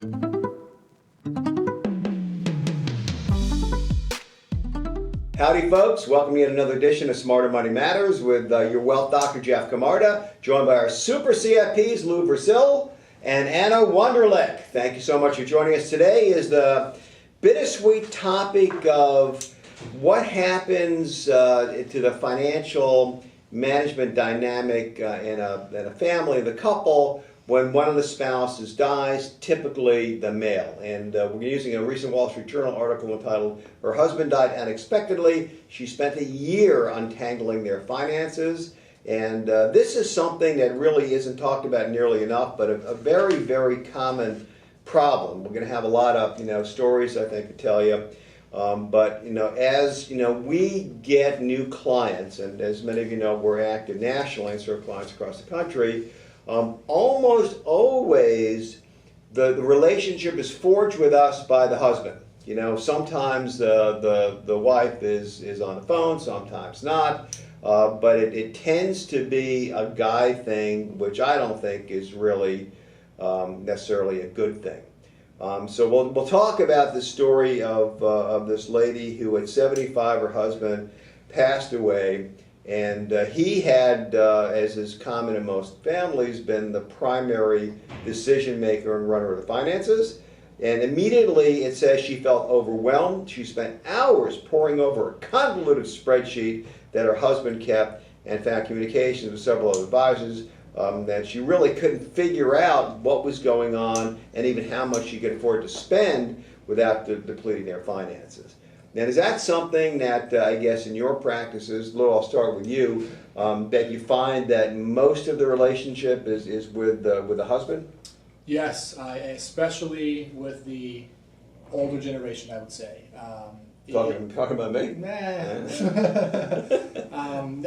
Howdy folks, welcome to yet another edition of Smarter Money Matters with your wealth doctor Jeff Camarda, joined by our super CFPs Lou Versil and Anna Wunderlich. Thank you so much for joining us. Today is the bittersweet topic of what happens to the financial management dynamic in a family, the couple, when one of the spouses dies, typically the male. And we're using a recent Wall Street Journal article entitled, "Her Husband Died Unexpectedly. She Spent a Year Untangling Their Finances." And this is something that really isn't talked about nearly enough, but a very, very common problem. We're going to have a lot of stories, I think, to tell you. But as we get new clients, and as many of you know, we're active nationally and serve clients across the country. Almost always the relationship is forged with us by the husband. Sometimes the wife is on the phone, sometimes not, but it tends to be a guy thing, which I don't think is really necessarily a good thing. So we'll talk about the story of this lady who at 75, her husband passed away. And he had, as is common in most families, been the primary decision maker and runner of the finances. And immediately it says she felt overwhelmed. She spent hours poring over a convoluted spreadsheet that her husband kept and found communications with several other advisors that she really couldn't figure out what was going on and even how much she could afford to spend without depleting their finances. Now, is that something that, I guess, in your practices, Lou, I'll start with you, that you find that most of the relationship is with the husband? Yes, especially with the older generation, I would say. Talking about me? Nah.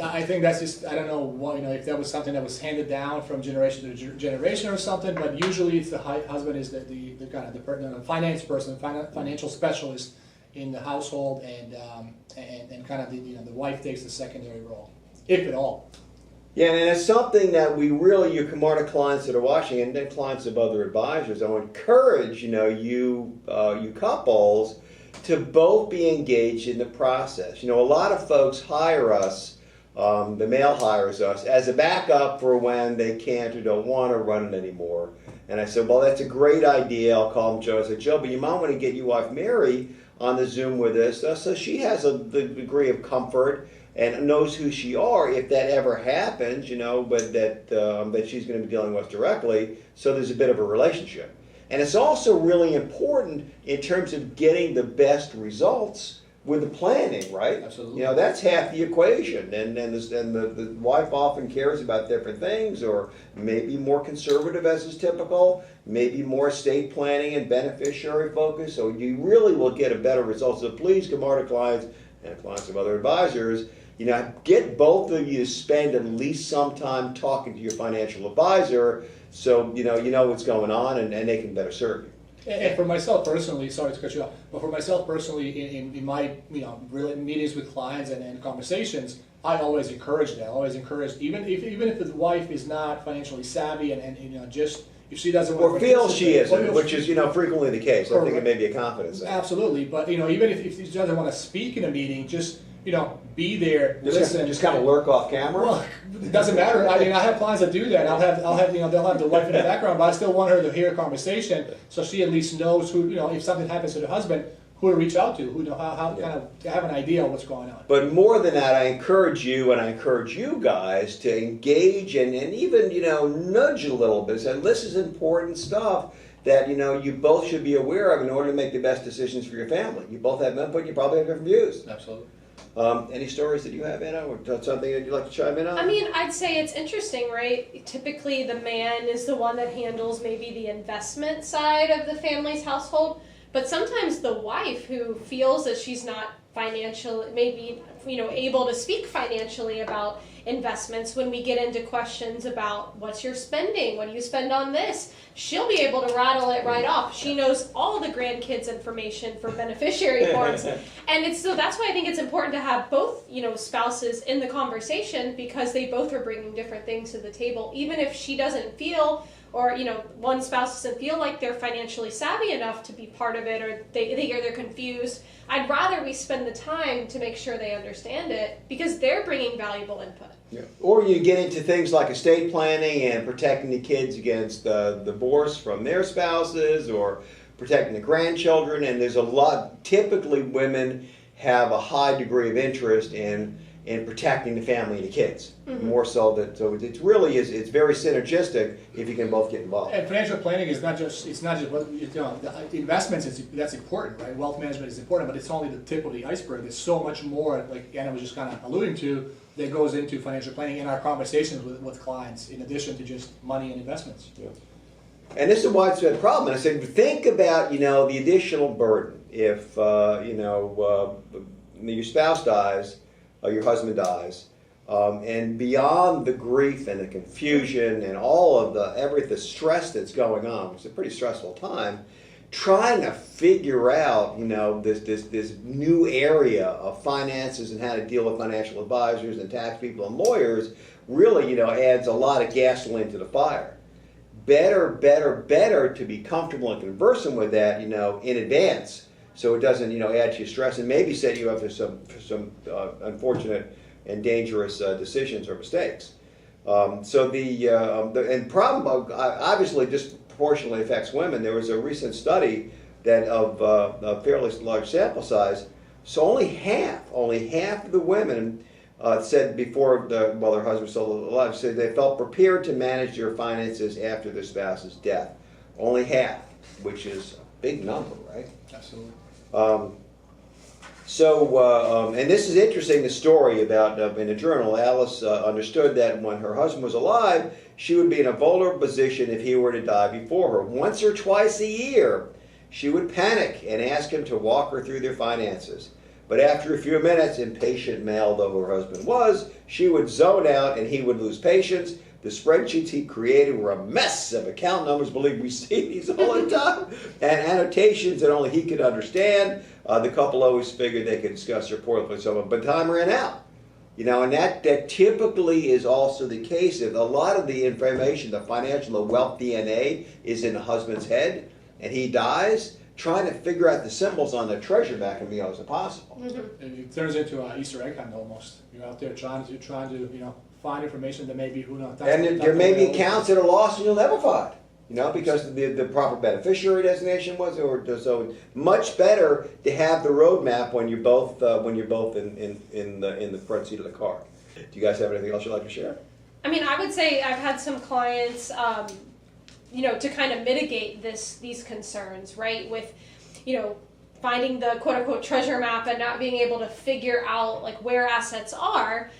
I think that's just, I don't know if that was something that was handed down from generation to generation or something, but usually it's the husband is the kind of the finance person, financial specialist in the household, and kind of the wife takes the secondary role, if at all. Yeah, and it's something that we really, your Camarda clients that are watching, and then clients of other advisors, I would encourage you couples to both be engaged in the process. A lot of folks hire us, the male hires us as a backup for when they can't or don't want to run it anymore. And I said, well, that's a great idea. I'll call him Joe. I said, Joe, but you might want to get your wife Mary on the Zoom with us, so she has the degree of comfort and knows who she are if that ever happens, but that she's going to be dealing with us directly, so there's a bit of a relationship. And it's also really important in terms of getting the best results with the planning, right? Absolutely. That's half the equation, and the wife often cares about different things, or maybe more conservative as is typical, maybe more estate planning and beneficiary focus, so you really will get a better result. So please, Camarda clients and clients of other advisors, get both of you to spend at least some time talking to your financial advisor, so you know what's going on, and they can better serve you. And for myself personally, sorry to cut you off, but for myself personally, in my really meetings with clients and conversations, I always encourage that. I always encourage, even if the wife is not financially savvy and just if she doesn't want or feels she isn't, which is frequently the case. Correct. I think it may be a confidence thing. Absolutely, but even if she doesn't want to speak in a meeting, just be there, listen. Just kind of lurk off camera? Well, it doesn't matter. I have clients that do that. I'll have they'll have the wife in the background, but I still want her to hear a conversation, so she at least knows who, if something happens to the husband, who to reach out to, how kind of to have an idea of what's going on. But more than that, I encourage you, and I encourage you guys to engage and even, nudge a little bit. Say, this is important stuff that, you both should be aware of in order to make the best decisions for your family. You both have input, you probably have different views. Absolutely. Any stories that you have, Anna, or something that you'd like to chime in on? I mean, I'd say it's interesting, right? Typically, the man is the one that handles maybe the investment side of the family's household, but sometimes the wife who feels that she's not financially, maybe, able to speak financially about investments, when we get into questions about what's your spending, what do you spend on this, she'll be able to rattle it right off. She knows all the grandkids information for beneficiary forms. And so that's why I think it's important to have both, spouses in the conversation, because they both are bringing different things to the table. Even if she doesn't feel or one spouse doesn't feel like they're financially savvy enough to be part of it, or they're confused. I'd rather we spend the time to make sure they understand it because they're bringing valuable input. Yeah. Or you get into things like estate planning and protecting the kids against divorce from their spouses, or protecting the grandchildren, and there's a lot, typically women have a high degree of interest in protecting the family and the kids, more so that, so it really is, it's very synergistic if you can both get involved. And financial planning is not just, what, the investments that's important, right? Wealth management is important, but it's only the tip of the iceberg. There's so much more, like Anna was just kind of alluding to, that goes into financial planning in our conversations with clients, in addition to just money and investments. Yeah. And this is a widespread problem. And I said, think about, the additional burden. If, your spouse dies, or your husband dies, and beyond the grief and the confusion and all of the stress that's going on, it's a pretty stressful time, trying to figure out, this new area of finances and how to deal with financial advisors and tax people and lawyers really, adds a lot of gasoline to the fire. Better to be comfortable and conversant with that, in advance, so it doesn't, add to your stress and maybe set you up for some unfortunate and dangerous decisions or mistakes. So the problem obviously disproportionately affects women. There was a recent study that of a fairly large sample size, so only half of the women said before while their husband was still alive, said they felt prepared to manage their finances after their spouse's death. Only half, which is a big number, right? Absolutely. And this is interesting, the story about, in a journal, Alice understood that when her husband was alive, she would be in a vulnerable position if he were to die before her. Once or twice a year, she would panic and ask him to walk her through their finances. But after a few minutes, impatient male though her husband was, she would zone out and he would lose patience. The spreadsheets he created were a mess of account numbers, believe we see these all the time, and annotations that only he could understand. The couple always figured they could discuss their portfolio, so but time ran out. And that typically is also the case. If a lot of the information, the financial, the wealth DNA is in the husband's head, and he dies, trying to figure out the symbols on the treasure map can be almost impossible. It turns into an Easter egg hunt almost. You're out there trying to find information that maybe who knows. And there may be accounts that are lost and you'll never find. Because the proper beneficiary designation was, so much better to have the roadmap when you're both in the front seat of the car. Do you guys have anything else you'd like to share? I mean, I would say I've had some clients, to kind of mitigate these concerns, right? With, finding the quote unquote treasure map and not being able to figure out like where assets are.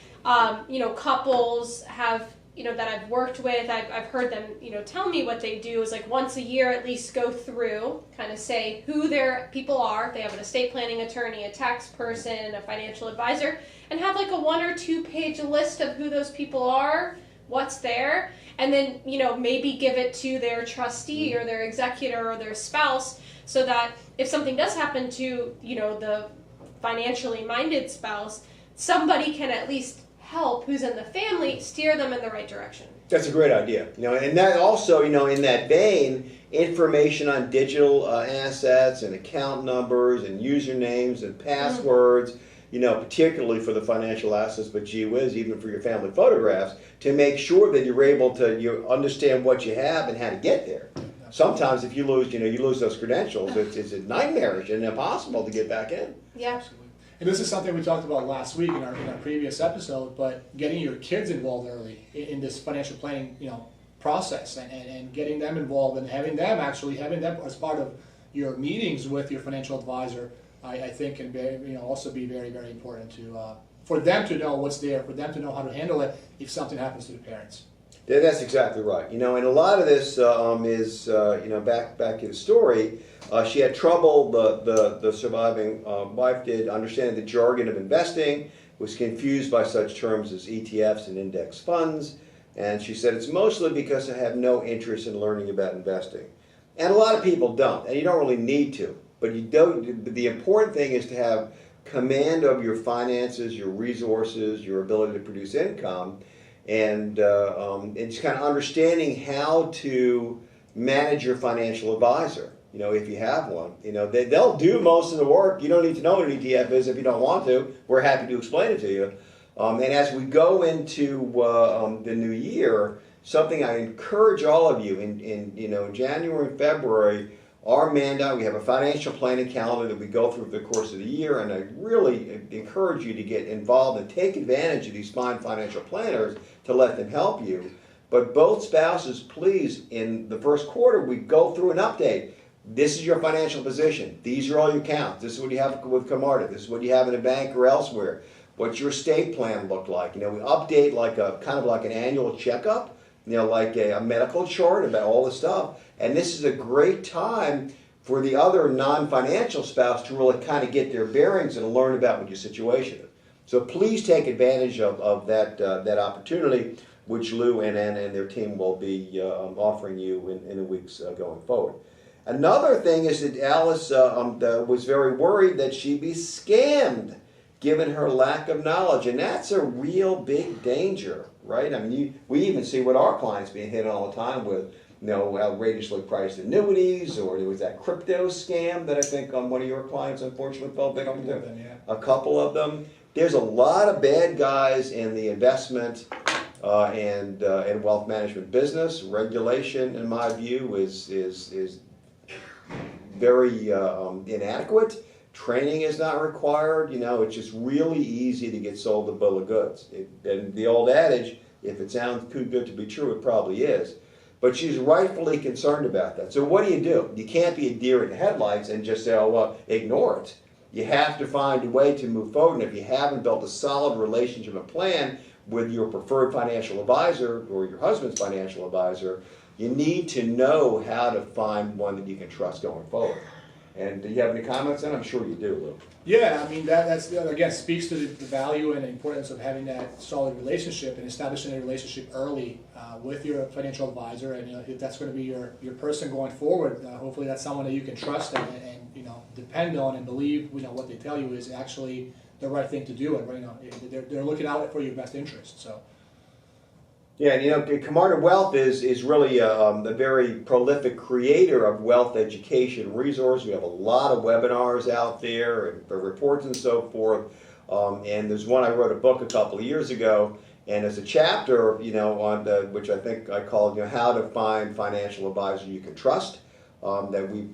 Couples have, that I've worked with, I've heard them, tell me what they do is like once a year at least go through, kind of say who their people are. They have an estate planning attorney, a tax person, a financial advisor, and have like a 1 or 2 page list of who those people are, what's there, and then, maybe give it to their trustee or their executor or their spouse so that if something does happen to, the financially minded spouse, somebody can at least help who's in the family steer them in the right direction. That's a great idea. And that also, in that vein, information on digital assets and account numbers and usernames and passwords, particularly for the financial assets, but gee whiz, even for your family photographs, to make sure that you're able to you understand what you have and how to get there. Sometimes if you lose those credentials, it's nightmarish and impossible to get back in. Yeah. Absolutely. And this is something we talked about last week in our previous episode, but getting your kids involved early in this financial planning, process and getting them involved and having them as part of your meetings with your financial advisor, I think can be, also be very, very important for them to know what's there, for them to know how to handle it if something happens to the parents. Yeah, that's exactly right. And a lot of this is, back to the story. She had trouble, the surviving wife did, understand the jargon of investing, was confused by such terms as ETFs and index funds, and she said, it's mostly because I have no interest in learning about investing. And a lot of people don't, and you don't really need to, but the important thing is to have command of your finances, your resources, your ability to produce income, and it's kind of understanding how to manage your financial advisor. You know, if you have one, you know, they'll do most of the work. You don't need to know what an ETF is if you don't want to. We're happy to explain it to you. And as we go into the new year, something I encourage all of you in January and February, our mandate, we have a financial planning calendar that we go through the course of the year, and I really encourage you to get involved and take advantage of these fine financial planners to let them help you. But both spouses, please, in the first quarter, we go through an update. This is your financial position. These are all your accounts. This is what you have with Camarda. This is what you have in a bank or elsewhere. What's your estate plan look like? You know, we update like a kind of like an annual checkup, you know, like a medical chart about all the stuff. And this is a great time for the other non-financial spouse to really kind of get their bearings and learn about what your situation is. So please take advantage of that opportunity, which Lou and Anna and their team will be offering you in the weeks going forward. Another thing is that Alice was very worried that she'd be scammed given her lack of knowledge, and that's a real big danger, right? I mean, we even see what our clients being hit all the time with, you know, outrageously priced annuities, or there was that crypto scam that I think one of your clients unfortunately fell victim to. A couple of them. There's a lot of bad guys in the investment and wealth management business. Regulation, in my view, is very inadequate. Training is not required. You know, it's just really easy to get sold a bill of goods. And the old adage, if it sounds too good to be true, it probably is. But she's rightfully concerned about that. So what do? You can't be a deer in the headlights and just say, oh, well, ignore it. You have to find a way to move forward. And if you haven't built a solid relationship and plan with your preferred financial advisor or your husband's financial advisor, you need to know how to find one that you can trust going forward. And do you have any comments on it? I'm sure you do, Lou. Yeah, I mean, that's again speaks to the value and the importance of having that solid relationship and establishing a relationship early with your financial advisor. And you know, if that's going to be your person going forward, hopefully that's someone that you can trust and you know, depend on and believe, you know, what they tell you is actually the right thing to do, and you know, they're looking out for your best interest. So. Yeah, and you know, Camarda Wealth is really a very prolific creator of wealth education resources. We have a lot of webinars out there and reports and so forth. And there's one I wrote a book a couple of years ago, and there's a chapter, you know, on which I think I called, you know, how to find financial advisor you can trust. That we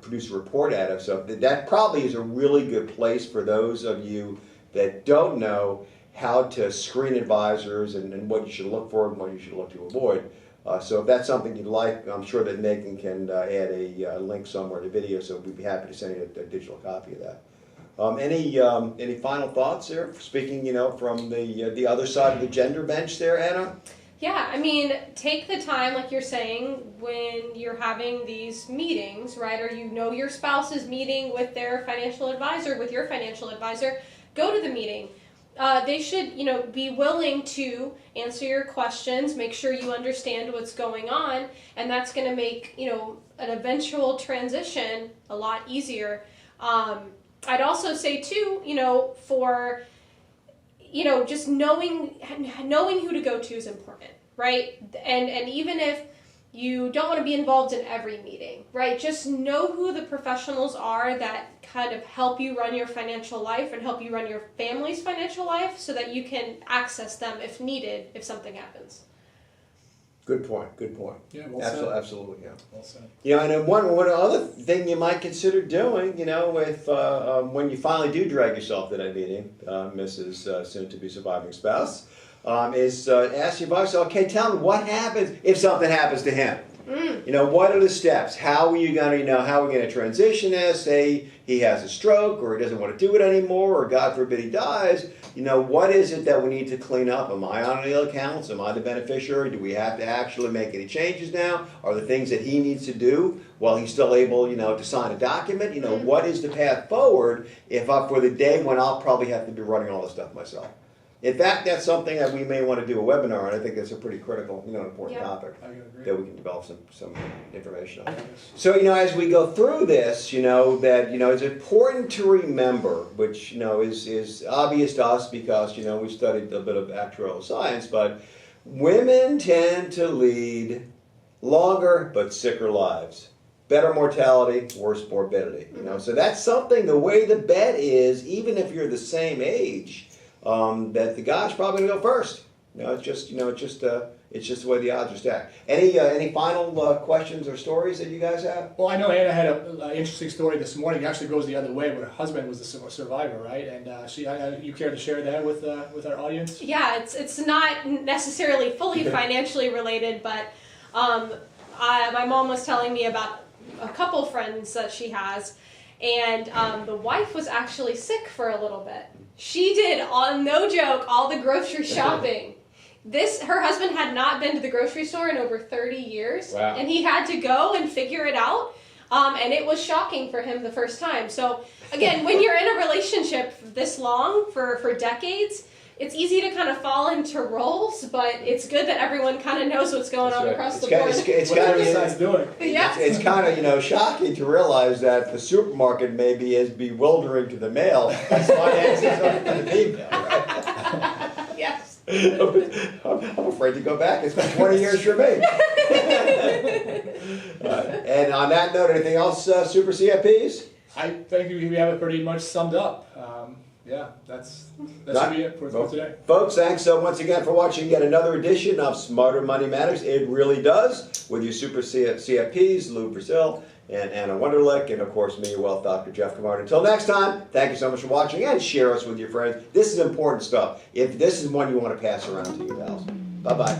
produced a report out of. So that probably is a really good place for those of you that don't know how to screen advisors and what you should look for and what you should look to avoid. So if that's something you'd like, I'm sure that Megan can add a link somewhere in the video, so we'd be happy to send you a digital copy of that. Any final thoughts there? Speaking, you know, from the other side of the gender bench there, Anna? Yeah, I mean, take the time, like you're saying, when you're having these meetings, right, or you know your spouse is meeting with their financial advisor, with your financial advisor, go to the meeting. They should, you know, be willing to answer your questions, make sure you understand what's going on, and that's going to make, you know, an eventual transition a lot easier. I'd also say too, you know, for, you know, just knowing who to go to is important, right? And even if you don't want to be involved in every meeting, right? Just know who the professionals are that kind of help you run your financial life and help you run your family's financial life so that you can access them if needed, if something happens. Good point, good point. Yeah, well said. Absolutely, yeah. Well said. You know, and then one other thing you might consider doing, you know, if when you finally do drag yourself to that meeting, Mrs. soon-to-be surviving spouse, is ask your advisor, okay, tell me what happens if something happens to him. You know, what are the steps? How are you going to, you know, how are we going to transition this? Say he has a stroke, or he doesn't want to do it anymore, or God forbid he dies. You know, what is it that we need to clean up? Am I on any accounts? Am I the beneficiary? Do we have to actually make any changes now? Are the things that he needs to do while he's still able, you know, to sign a document? You know, what is the path forward if for the day when I'll probably have to be running all this stuff myself? In fact, that's something that we may want to do a webinar on. I think that's a pretty critical, important Yeah. topic I agree. that we can develop some information on. Yes. So, as we go through this, that, it's important to remember, which, is obvious to us because, we studied a bit of actuarial science, but women tend to lead longer but sicker lives. Better mortality, worse morbidity. So that's something, the way the bet is, even if you're the same age, that the guy's probably gonna go first. It's just the way the odds are stacked. Any final questions or stories that you guys have? Well, I know Anna had an interesting story this morning. It actually goes the other way, but her husband was the survivor, right? And you care to share that with our audience? Yeah, it's not necessarily fully financially related, but my mom was telling me about a couple friends that she has, and the wife was actually sick for a little bit. She did, no joke, all the grocery shopping. Her husband had not been to the grocery store in over 30 years, Wow. and he had to go and figure it out, and it was shocking for him the first time. So again, when you're in a relationship this long, for decades, it's easy to kind of fall into roles, but it's good that everyone kind of knows what's going on across the board. Whatever he decides doing. Yes. It's kind of shocking to realize that the supermarket may be as bewildering to the male as finances are to the female. Right? Yes. I'm afraid to go back. It's been 20 years for me. And on that note, anything else, Super CFPs? I think we have it pretty much summed up. Yeah, that should be it for today. Folks, thanks once again for watching yet another edition of Smarter Money Matters. It really does. With you Super CFPs, Lou Brazil and Anna Wunderlich, and of course me, your wealth doctor, Jeff Camarda. Until next time, thank you so much for watching, and share us with your friends. This is important stuff. If this is one you want to pass around to your pals. Bye-bye.